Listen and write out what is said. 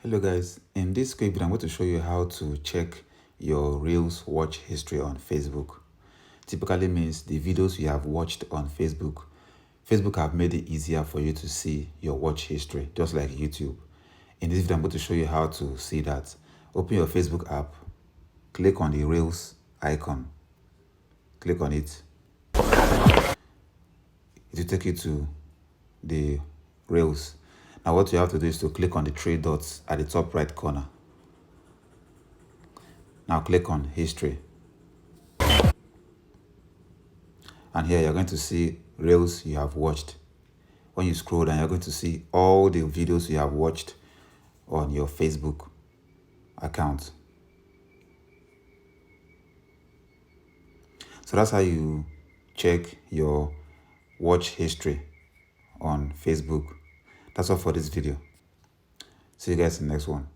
Hello guys, in this quick video I'm going to show you how to check your Reels watch history on Facebook. Typically means the videos you have watched on Facebook. Facebook have made it easier for you to see your watch history, just like YouTube. In this video I'm going to show you how to see that. Open your Facebook app, click on the Reels icon, click on it. It will take you to the Reels. Now what you have to do is to click on the three dots at the top right corner. Now click on history. And here you're going to see Reels you have watched. When you scroll down, you're going to see all the videos you have watched on your Facebook account. So that's how you check your watch history on Facebook. That's all for this video. See you guys in the next one.